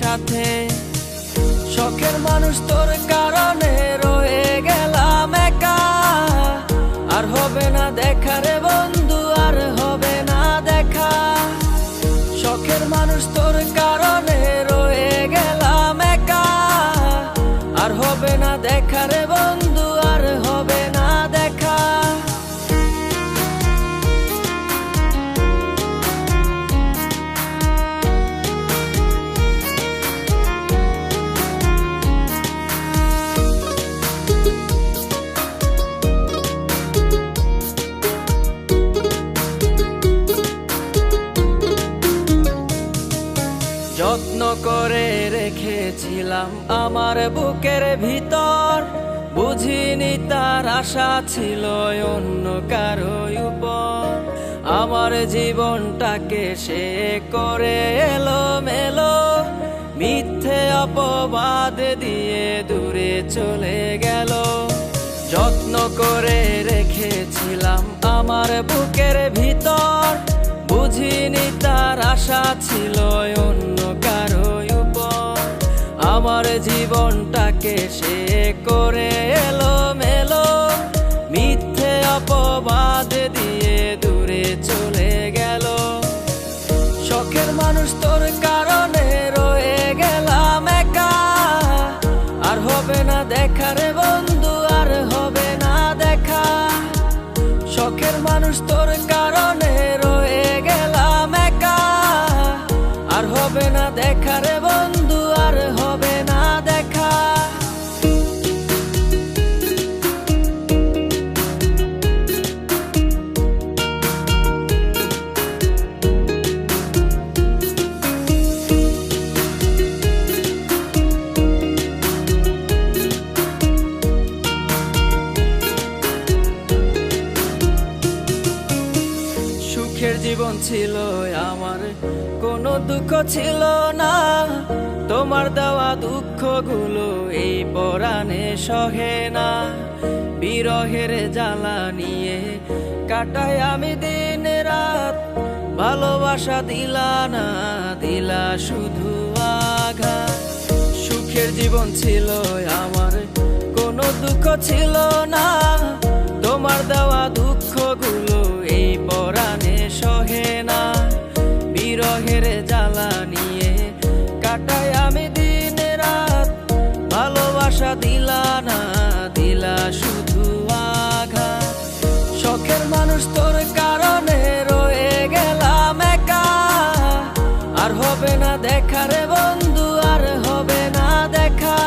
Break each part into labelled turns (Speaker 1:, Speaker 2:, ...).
Speaker 1: সাথে। শখের মানুষ তোর কারণে রয়ে গেলাম একা, আর হবে না দেখা রে বন্ধু, আর হবে না দেখা। শখের মানুষ তোর কারণে রয়ে গেলাম একা, আর হবে না দেখা রে বন্ধু, আর হবে না দেখা। যত্ন করে রেখেছিলাম আমার বুকের ভিতর, বুঝিনি তার আশা ছিল অন্য কারো উপর। আমার জীবনটাকে সে করে এলোমেলো, মিথ্যে অপবাদ দিয়ে দূরে চলে গেল। যত্ন করে রেখেছিলাম আমার বুকের ভিতর, বুঝিনি তার আশা ছিল অন্য কারো উপর। আমার জীবনটাকে সে করে এলোমেলো, মিথ্যে অপবাদ দিয়ে দূরে চলে গেল। শখের মানুষ তোর কারণে রয়ে গেলাম একা, আর হবে না দেখা রে বন্ধু, আর হবে না দেখা। শখের মানুষ তোর কারণে রয়ে গেলাম একা, আর হবে না দেখা রে বন্ধু, আর হবে না দেখা। সুখের জীবন ছিল আমার, কোনো দুঃখ ছিল না। তোমার দেওয়া দুঃখগুলো এই পরাণে সহে না। বিরহের জ্বালা নিয়ে কাটাই আমি দিন রাত, ভালোবাসা দিলা না, দিলা শুধু আঘাত। সুখের জীবন ছিল আমার, কোনো দুঃখ ছিল না। তোমার দেওয়া দুঃখগুলো এই পরাণে সহে না। বিরহের জ্বালা নিয়ে কাটাই আমি দিন রাত, ভালোবাসা দিলা না, দিলা শুধু আঘাত। শখের মানুষ তোর কারণে রয়ে গেলাম একা, আর হবে না দেখা রে বন্ধু, আর হবে না দেখা।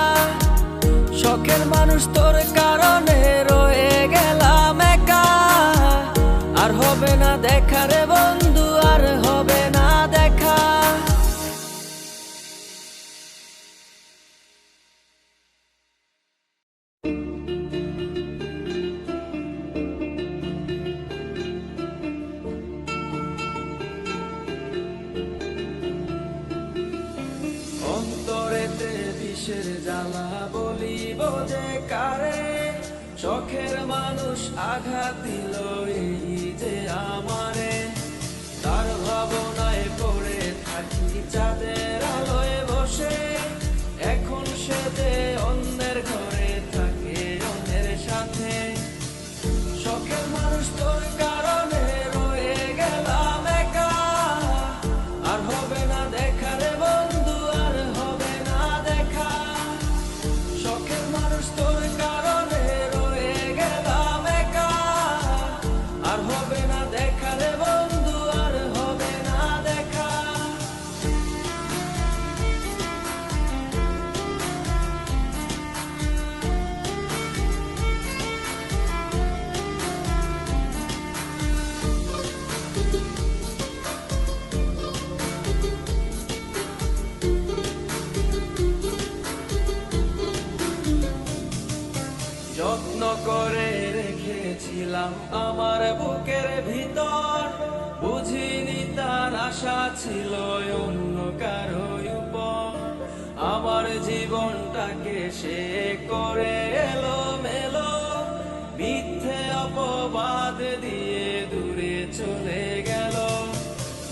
Speaker 1: শখের মানুষ তোর কারণে রয়ে গেলাম একা, আর হবে না দেখা রে বন্ধু, আর হবে না দেখা। অন্তরেতে বিষের জ্বালা বলিব যে কারে, শখের মানুষ আঘাত দিল এই যে আমারে। তার ভাবনায় পড়ে থাকি চাঁদের আলোয় বসে, এখন সে যে অন্যের ঘরে থাকে অন্যের সাথে। শখের মানুষ তোর কারণে রয়ে গেলাম একা, আর হবে না দেখা রে বন্ধু, আর হবে না দেখা। শখের মানুষ তোর কারণে রয়ে গেলাম একা, আর হবে না দেখা রে বন্ধু, আর হবে না দেখা। যত্ন করে রেখেছিলাম আমার বুকের ভিতর, বুঝিনি তার আশা ছিল অন্য কারো উপর। আমার জীবনটাকে সে করে এলোমেলো, মিথ্যে অপবাদ দিয়ে দূরে চলে গেল।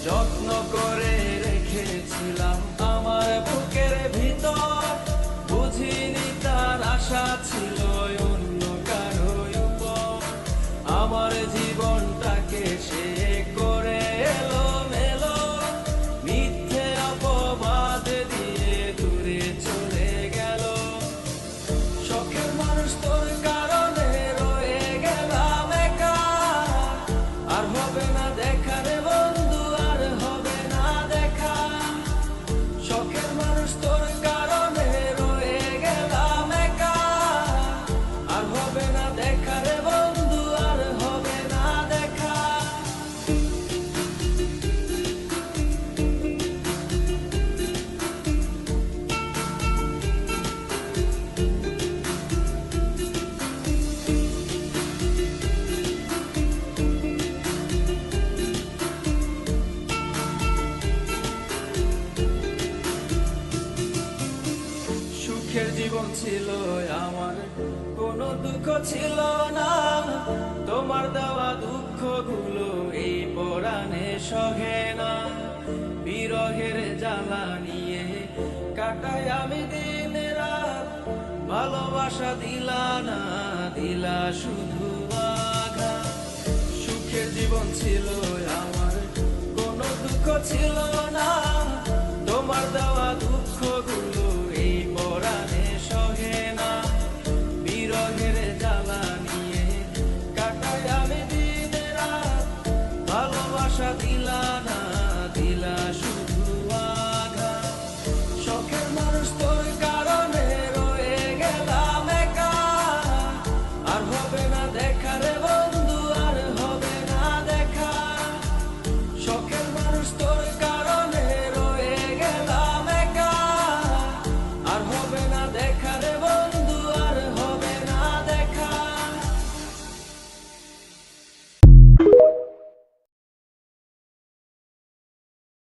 Speaker 1: যত্ন করে রেখেছিলাম আমার বুকের আশা ছিল অন্য কারো উপর, আমার জীবনটাকে সে করে এলো মেলো, মিথ্যে অপবাদ দিয়ে দূরে চলে গেল। শখের মানুষ তোর কারণে রয়ে গেলাম একা, আর হবে না দেখা রে বন্ধু, আর হবে না দেখা। শখের মানুষ তোর কারণে রয়ে গেলাম একা, আর হবে না দেখা রে বন্ধু, আর হবে না দেখা। সুখের জীবন ছিল আমার, কোনো দুঃখ ছিল না, তোমার দেওয়া দুঃখগুলো এই পরাণে সহে না। বিরহের জ্বালা নিয়ে কাটাই আমি দিন রাত, ভালোবাসা দিলা না, দিলা শুধু আঘাত। সুখের জীবন ছিল আমার, কোনো দুঃখ ছিল না, তোমার দেওয়া